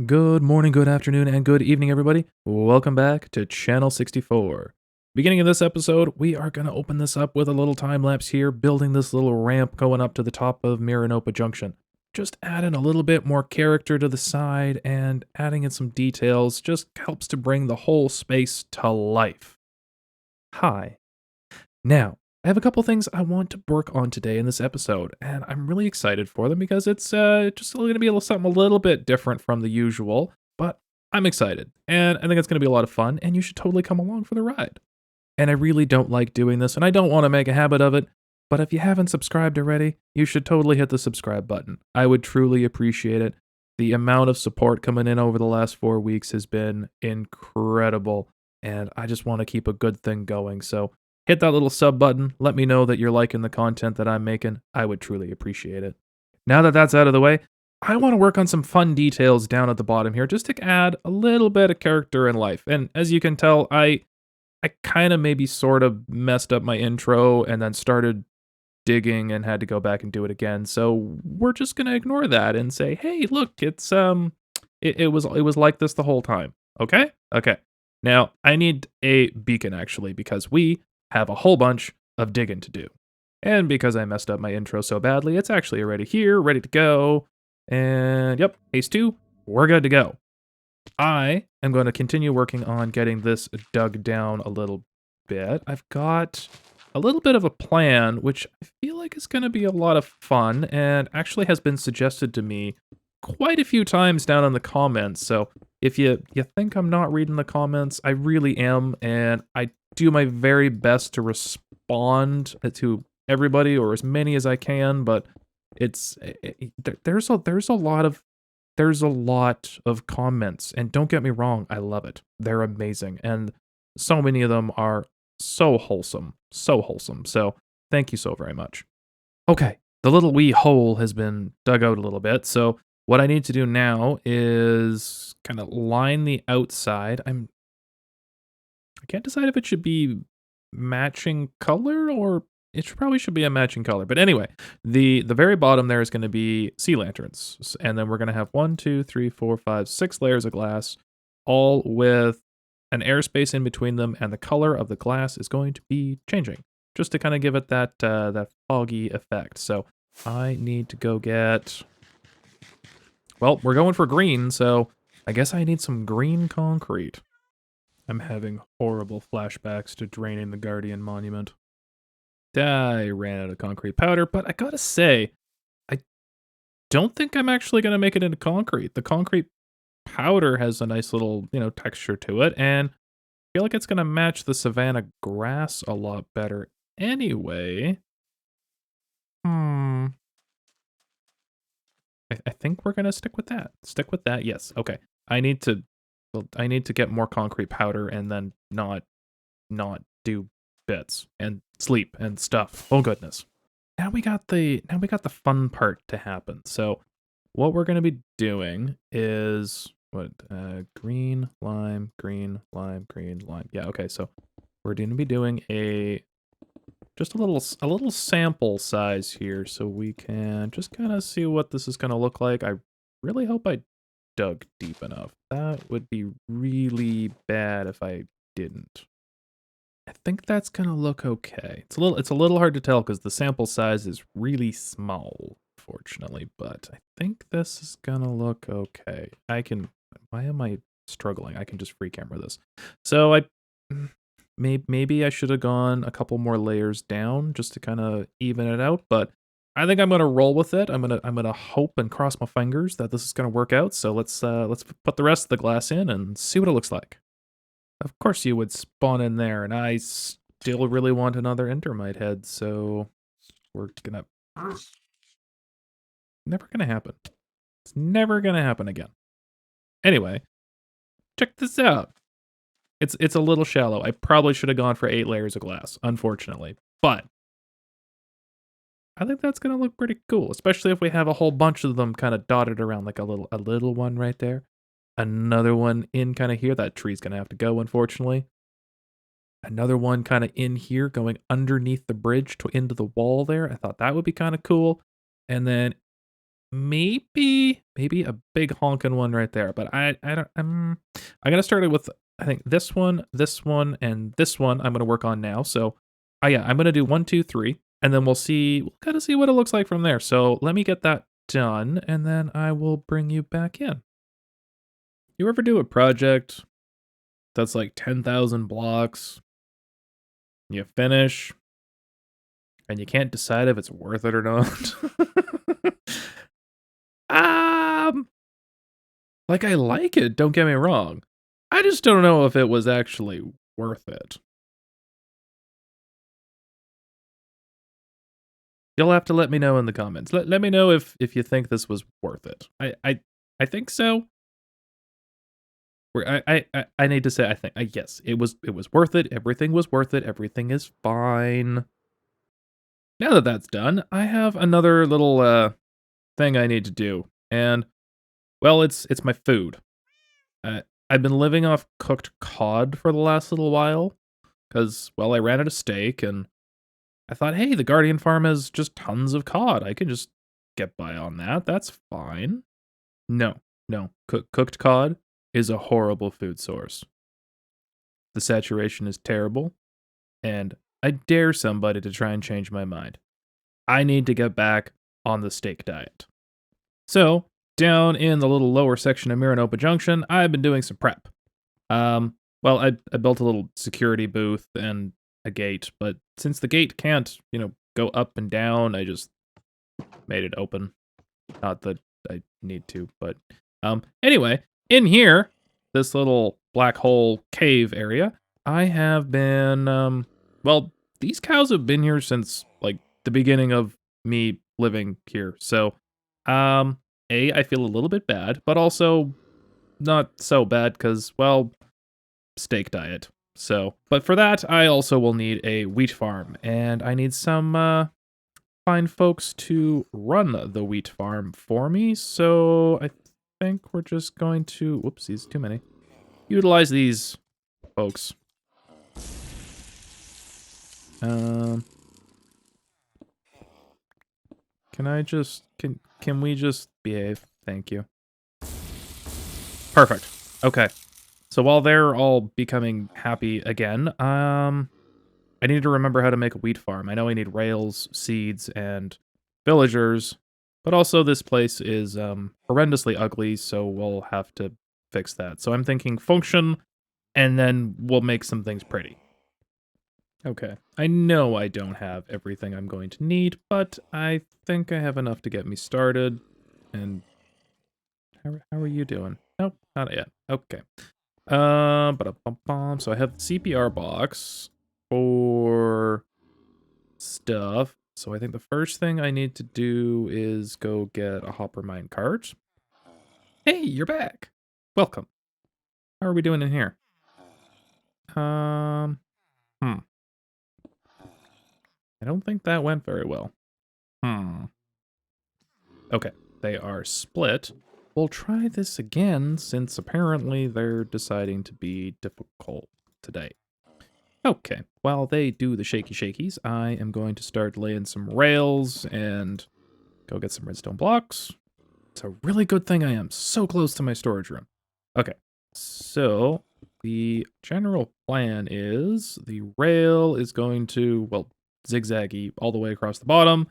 Good morning, good afternoon, and good evening, everybody. Welcome back to Channel 64. Beginning of this episode, we are going to open this up with a little time lapse here, building this little ramp going up to the top of Miranopa Junction. Just adding a little bit more character to the side and adding in some details just helps to bring the whole space to life. Hi. Now, I have a couple things I want to work on today in this episode, and I'm really excited for them because it's just going to be something a little bit different from the usual, but I'm excited, and I think it's going to be a lot of fun, and you should totally come along for the ride. And I really don't like doing this, and I don't want to make a habit of it, but if you haven't subscribed already, you should totally hit the subscribe button. I would truly appreciate it. The amount of support coming in over the last 4 weeks has been incredible, and I just want to keep a good thing going, so hit that little sub button. Let me know that you're liking the content that I'm making. I would truly appreciate it. Now that that's out of the way, I want to work on some fun details down at the bottom here just to add a little bit of character and life. And as you can tell, I kind of maybe sort of messed up my intro and then started digging and had to go back and do it again. So we're just going to ignore that and say, "Hey, look, it was like this the whole time." Okay? Okay. Now, I need a beacon actually because we have a whole bunch of digging to do. And because I messed up my intro so badly, it's actually already here, ready to go. And yep, Haste 2, we're good to go. I am going to continue working on getting this dug down a little bit. I've got a little bit of a plan, which I feel like is going to be a lot of fun and actually has been suggested to me quite a few times down in the comments. So if you think I'm not reading the comments, I really am, and I do my very best to respond to everybody or as many as I can. But there's a lot of comments, and don't get me wrong, I love it. They're amazing, and so many of them are so wholesome, so wholesome. So thank you so very much. Okay, the little wee hole has been dug out a little bit, so what I need to do now is kind of line the outside. I can't decide if it should be matching color or probably should be a matching color. But anyway, the very bottom there is going to be sea lanterns, and then we're going to have 1, 2, 3, 4, 5, 6 layers of glass, all with an airspace in between them, and the color of the glass is going to be changing, just to kind of give it that foggy effect. So I need to go get. Well, we're going for green, so I guess I need some green concrete. I'm having horrible flashbacks to draining the Guardian Monument. I ran out of concrete powder, but I gotta say, I don't think I'm actually gonna make it into concrete. The concrete powder has a nice little, texture to it, and I feel like it's gonna match the savanna grass a lot better anyway. Hmm. I think we're gonna stick with that. Stick with that, yes. Okay. I need to I need to get more concrete powder and then not do bits and sleep and stuff. Oh goodness. Now we got the fun part to happen. So what we're gonna be doing is green, lime, green, lime, green, lime. Yeah, okay, so we're gonna be doing just a little sample size here so we can just kind of see what this is gonna look like. I really hope I dug deep enough. That would be really bad if I didn't. I think that's gonna look okay. It's a little hard to tell because the sample size is really small, fortunately, but I think this is gonna look okay. Why am I struggling? I can just free camera this. So maybe I should have gone a couple more layers down just to kind of even it out, but I think I'm gonna roll with it. I'm gonna hope and cross my fingers that this is gonna work out. So let's put the rest of the glass in and see what it looks like. Of course you would spawn in there, and I still really want another Endermite head, so we're gonna. Never gonna happen. It's never gonna happen again. Anyway, check this out. It's a little shallow. I probably should have gone for 8 layers of glass, unfortunately. But I think that's gonna look pretty cool, especially if we have a whole bunch of them kind of dotted around, like a little one right there. Another one in kind of here. That tree's gonna have to go, unfortunately. Another one kind of in here going underneath the bridge to into the wall there. I thought that would be kind of cool. And then maybe a big honking one right there, but I don't, I'm gonna start it with, I think this one, and this one I'm gonna work on now. So, yeah, I'm gonna do 1, 2, 3, and then we'll kind of see what it looks like from there. So let me get that done, and then I will bring you back in. You ever do a project that's like 10,000 blocks, you finish, and you can't decide if it's worth it or not? um, like, I like it, don't get me wrong. I just don't know if it was actually worth it. You'll have to let me know in the comments. Let me know if you think this was worth it. I think so. I need to say I think yes, it was worth it. Everything was worth it. Everything is fine. Now that that's done, I have another little thing I need to do, and well, it's my food. Uh, I've been living off cooked cod for the last little while, because well, I ran out of steak, and I thought, hey, the Guardian Farm has just tons of cod. I can just get by on that. That's fine. No, no, cooked cod is a horrible food source. The saturation is terrible, and I dare somebody to try and change my mind. I need to get back on the steak diet. So, down in the little lower section of Miranopah Junction, I've been doing some prep. Well, I built a little security booth and a gate, but since the gate can't, go up and down, I just made it open. Not that I need to, but anyway, in here, this little black hole cave area, I have been well, these cows have been here since like the beginning of me living here. So, I feel a little bit bad, but also not so bad cuz well, steak diet. So, but for that, I also will need a wheat farm, and I need some fine folks to run the wheat farm for me. So I think we're just going to, whoopsies, too many. Utilize these folks. Can we just behave? Thank you. Perfect. Okay. So while they're all becoming happy again, I need to remember how to make a wheat farm. I know I need rails, seeds, and villagers, but also this place is horrendously ugly, so we'll have to fix that. So I'm thinking function, and then we'll make some things pretty. Okay, I know I don't have everything I'm going to need, but I think I have enough to get me started. And how are you doing? Nope, not yet. Okay. So I have the CPR box for stuff. So I think the first thing I need to do is go get a hopper mine cart. Hey, you're back. Welcome. How are we doing in here? I don't think that went very well. Okay, they are split. We'll try this again since apparently they're deciding to be difficult today. Okay, while they do the shaky shakies, I am going to start laying some rails and go get some redstone blocks. It's a really good thing I am so close to my storage room. Okay, so the general plan is the rail is going to, well, zigzaggy all the way across the bottom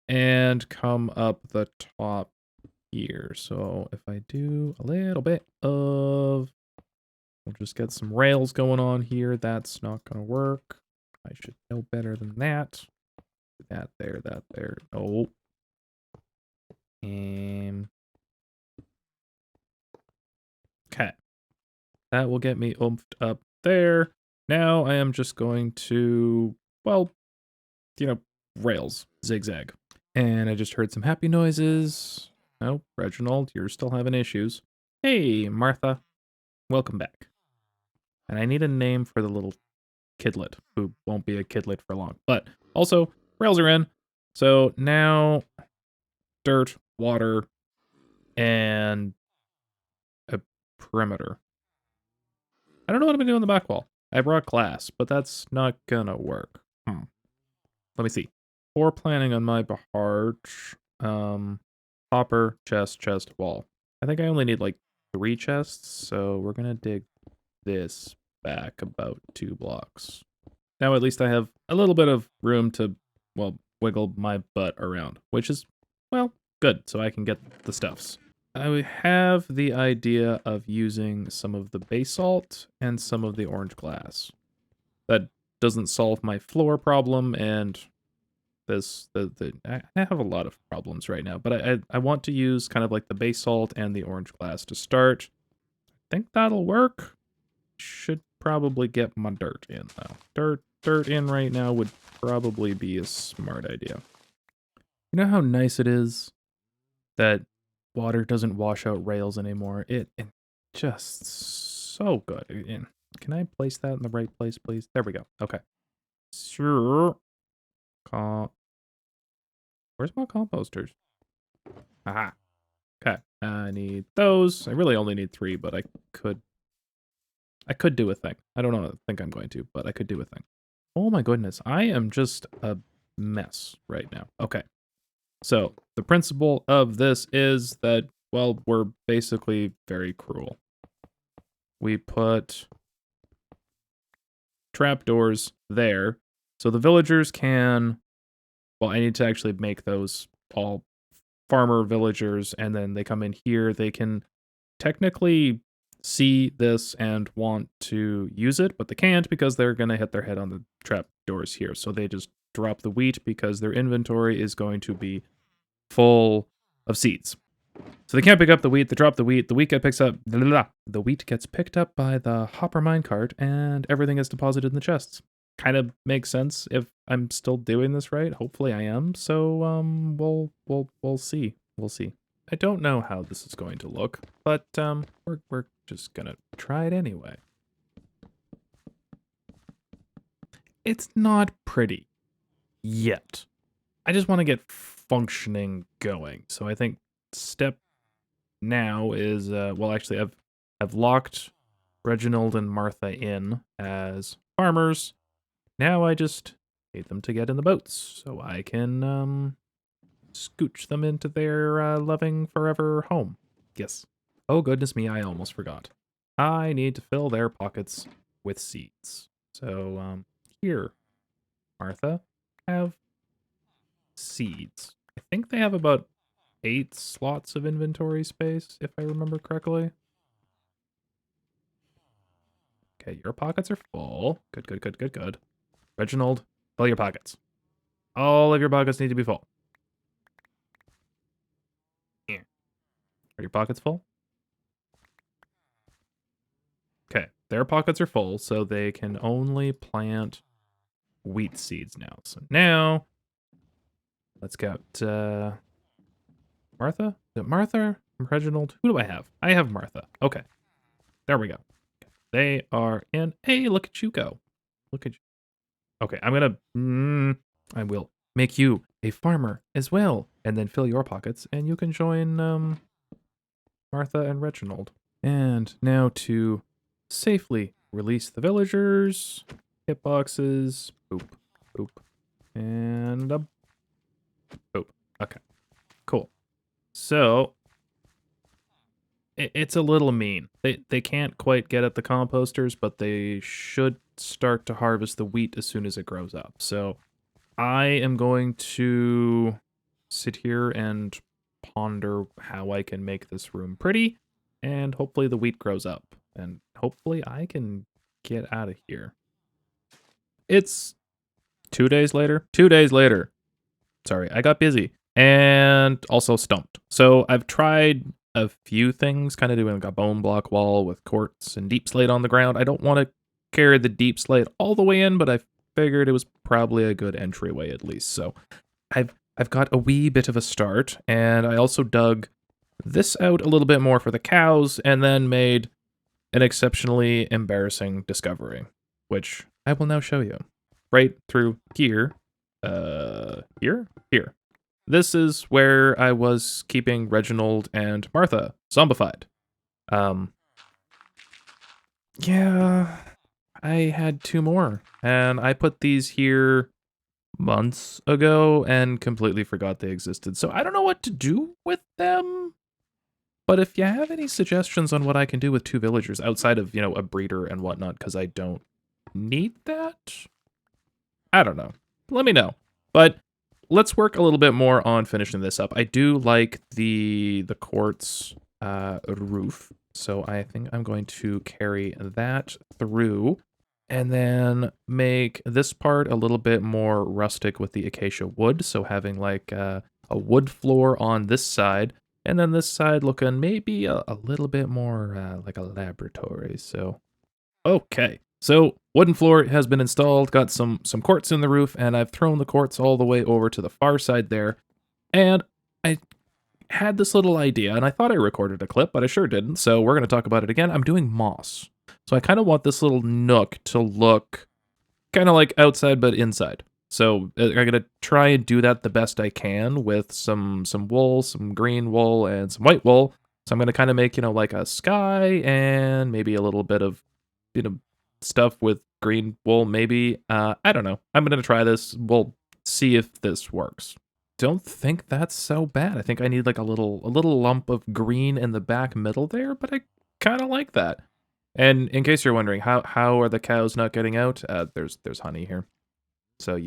and come up the top here. So if I do a little bit of, we'll just get some rails going on here. That's not going to work. I should know better than that. That there, that there. Oh. And okay. That will get me oomphed up there. Now I am just going to, well, rails, zigzag. And I just heard some happy noises. Oh, Reginald, you're still having issues. Hey, Martha. Welcome back. And I need a name for the little kidlet, who won't be a kidlet for long. But also, rails are in. So now, dirt, water, and a perimeter. I don't know what I'm going to do on the back wall. I brought glass, but that's not going to work. Let me see. Floor planning on my behalf. hopper, chest, chest, wall. I think I only need like 3 chests, so we're gonna dig this back about 2 blocks. Now at least I have a little bit of room to, well, wiggle my butt around, which is, well, good, so I can get the stuffs. I have the idea of using some of the basalt and some of the orange glass. That doesn't solve my floor problem, and I have a lot of problems right now, but I want to use kind of like the basalt and the orange glass to start. I think that'll work. Should probably get my dirt in, though. Dirt in right now would probably be a smart idea. You know how nice it is that water doesn't wash out rails anymore? It just so good. Can I place that in the right place, please? There we go. Okay. Sure. Where's my composters? Aha. Okay. I need those. I really only need 3, but I could do a thing. I don't think I'm going to, but I could do a thing. Oh my goodness. I am just a mess right now. Okay. So the principle of this is that, well, we're basically very cruel. We put trapdoors there, so the villagers can, well, I need to actually make those all farmer villagers, and then they come in here, they can technically see this and want to use it, but they can't because they're going to hit their head on the trapdoors here, so they just drop the wheat because their inventory is going to be full of seeds. So they can't pick up the wheat, they drop the wheat gets the wheat gets picked up by the hopper minecart, and everything is deposited in the chests. Kind of makes sense if I'm still doing this right. Hopefully I am. So we'll see. We'll see. I don't know how this is going to look, but we're just gonna try it anyway. It's not pretty yet. I just want to get functioning going. So I think step now is well, actually I've locked Reginald and Martha in as farmers. Now I just need them to get in the boats so I can scooch them into their loving forever home. Yes. Oh goodness me, I almost forgot. I need to fill their pockets with seeds. So here, Martha, have seeds. I think they have about 8 slots of inventory space, if I remember correctly. Okay, your pockets are full. Good, good, good, good, good. Reginald, fill your pockets. All of your pockets need to be full. Yeah. Are your pockets full? Okay, their pockets are full, so they can only plant wheat seeds now. So now, let's get Martha? Is it Martha? Reginald? Who do I have? I have Martha. Okay, there we go. They are in. Hey, look at you go. Look at you. Okay, I'm gonna. I will make you a farmer as well, and then fill your pockets, and you can join Martha and Reginald. And now to safely release the villagers. Hitboxes. Boop. Boop. And a boop. Okay. Cool. So it's a little mean. They can't quite get at the composters, but they should start to harvest the wheat as soon as it grows up. So I am going to sit here and ponder how I can make this room pretty, and hopefully the wheat grows up, and hopefully I can get out of here. It's 2 days later. 2 days later. Sorry, I got busy and also stumped. So I've tried a few things, kind of doing like a bone block wall with quartz and deep slate on the ground. I don't want to carry the deep slate all the way in, but I figured it was probably a good entryway at least. So I've got a wee bit of a start, and I also dug this out a little bit more for the cows, and then made an exceptionally embarrassing discovery, which I will now show you. Right through here. Here. This is where I was keeping Reginald and Martha zombified. Yeah, I had 2 more, and I put these here months ago and completely forgot they existed. So I don't know what to do with them. But if you have any suggestions on what I can do with 2 villagers outside of, a breeder and whatnot, because I don't need that, I don't know. Let me know. But let's work a little bit more on finishing this up. I do like the quartz roof, so I think I'm going to carry that through and then make this part a little bit more rustic with the acacia wood, so having like a wood floor on this side, and then this side looking maybe a little bit more like a laboratory, so okay. So wooden floor has been installed, got some quartz in the roof, and I've thrown the quartz all the way over to the far side there. And I had this little idea, and I thought I recorded a clip, but I sure didn't, so we're going to talk about it again. I'm doing moss. So I kind of want this little nook to look kind of like outside but inside. So I'm going to try and do that the best I can with some wool, some green wool, and some white wool. So I'm going to kind of make, like a sky and maybe a little bit of stuff with green wool, maybe. I don't know. I'm going to try this. We'll see if this works. Don't think that's so bad. I think I need like a little lump of green in the back middle there, but I kind of like that. And in case you're wondering, how are the cows not getting out? There's honey here. So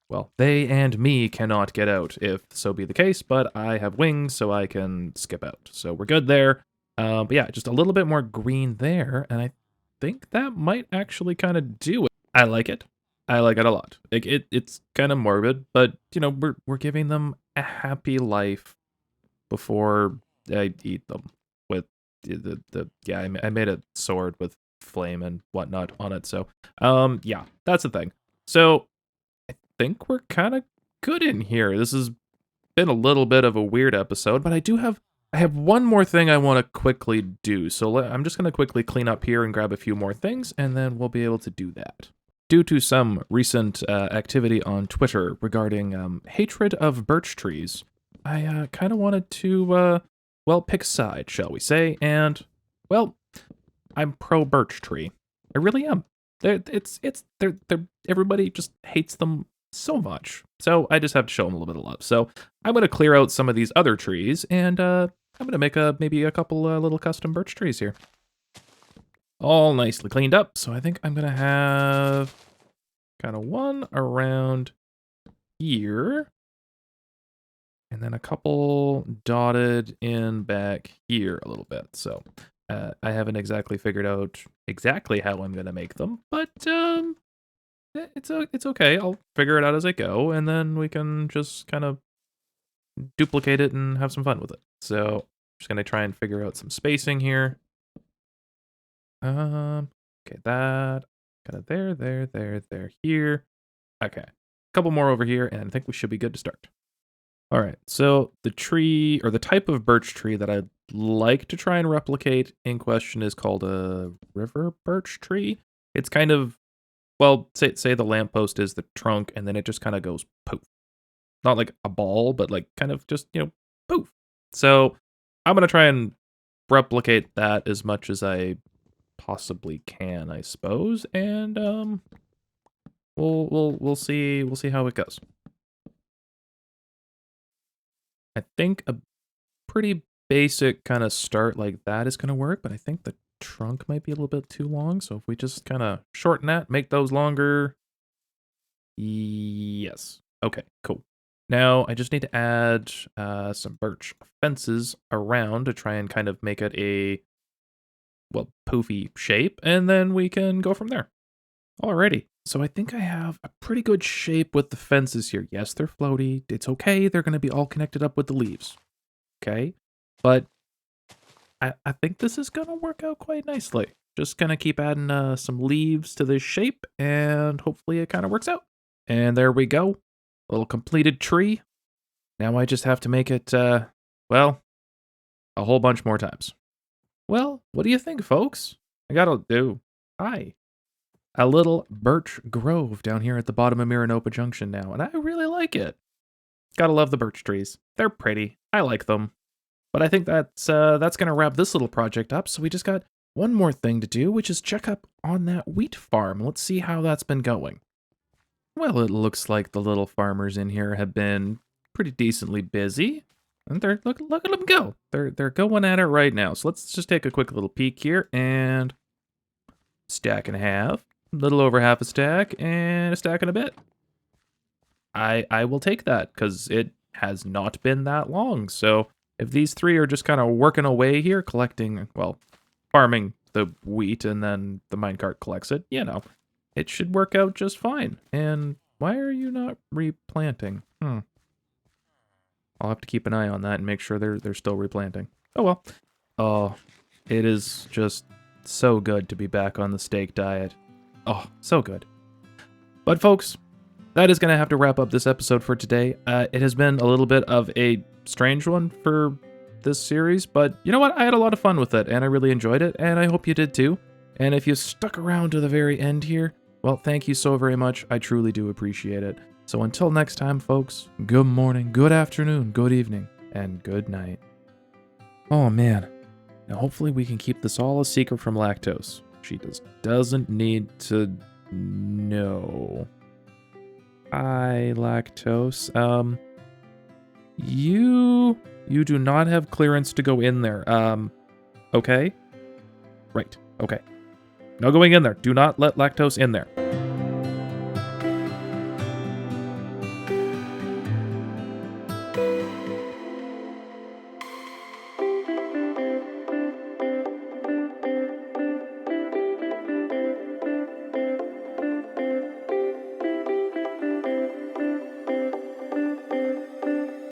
well, they and me cannot get out, if so be the case, but I have wings, so I can skip out. So we're good there. But yeah, just a little bit more green there, and I think that might actually kind of do it. I like it. I like it a lot. Like it's kind of morbid, but we're giving them a happy life before I eat them with yeah, I made a sword with flame and whatnot on it. So yeah, that's the thing. So I think we're kind of good in here. This has been a little bit of a weird episode, but I have one more thing I want to quickly do. So I'm just going to quickly clean up here and grab a few more things, and then we'll be able to do that. Due to some recent activity on Twitter regarding hatred of birch trees, I kind of wanted to, well, pick a side, shall we say, and, well, I'm pro birch tree. I really am. Everybody just hates them so much. So I just have to show them a little bit of love. So I'm going to clear out some of these other trees, and I'm going to make maybe a couple little custom birch trees here. All nicely cleaned up. So I think I'm going to have kind of one around here. And then a couple dotted in back here a little bit. So I haven't exactly figured out exactly how I'm going to make them. But it's okay. I'll figure it out as I go. And then we can just kind of duplicate it and have some fun with it. So I'm just going to try and figure out some spacing here. Okay, that kind of there, here. Okay, a couple more over here, and I think we should be good to start. All right, so the tree, or the type of birch tree that I'd like to try and replicate in question is called a river birch tree. It's kind of, well, say the lamppost is the trunk, and then it just kind of goes poof. Not like a ball, but like kind of just, poof. So I'm going to try and replicate that as much as I possibly can, I suppose, and we'll see how it goes. I think a pretty basic kind of start like that is going to work, but I think the trunk might be a little bit too long, so if we just kind of shorten that, make those longer. Yes. Okay, cool. Now I just need to add some birch fences around to try and kind of make it a, well, poofy shape, and then we can go from there. Alrighty, so I think I have a pretty good shape with the fences here. Yes, they're floaty. It's okay. They're going to be all connected up with the leaves. Okay, but I think this is going to work out quite nicely. Just going to keep adding some leaves to this shape, and hopefully it kind of works out. And there we go. A little completed tree. Now I just have to make it, well, a whole bunch more times. Well, what do you think, folks? I gotta do. Hi. A little birch grove down here at the bottom of Miranopah Junction now, and I really like it. Gotta love the birch trees. They're pretty. I like them. But I think that's gonna wrap this little project up, so we just got one more thing to do, which is check up on that wheat farm. Let's see how that's been going. Well, it looks like the little farmers in here have been pretty decently busy. And they're look at them go. They're going at it right now. So let's just take a quick little peek here and stack and a half, a little over half a stack, and a stack and a bit. I will take that because it has not been that long. So if these three are just kind of working away here, collecting, well, farming the wheat and then the minecart collects it, you know, it should work out just fine. And why are you not replanting? I'll have to keep an eye on that and make sure they're still replanting. Oh well. Oh, it is just so good to be back on the steak diet. Oh, so good. But folks, that is going to have to wrap up this episode for today. It has been a little bit of a strange one for this series, but you know what? I had a lot of fun with it, and I really enjoyed it, and I hope you did too. And if you stuck around to the very end here, well, thank you so very much. I truly do appreciate it. So until next time, folks, good morning, good afternoon, good evening, and good night. Oh, man. Now, hopefully we can keep this all a secret from Lactose. She doesn't need to know. Hi, Lactose. You do not have clearance to go in there. Okay? Right. Okay. No going in there. Do not let Lactose in there.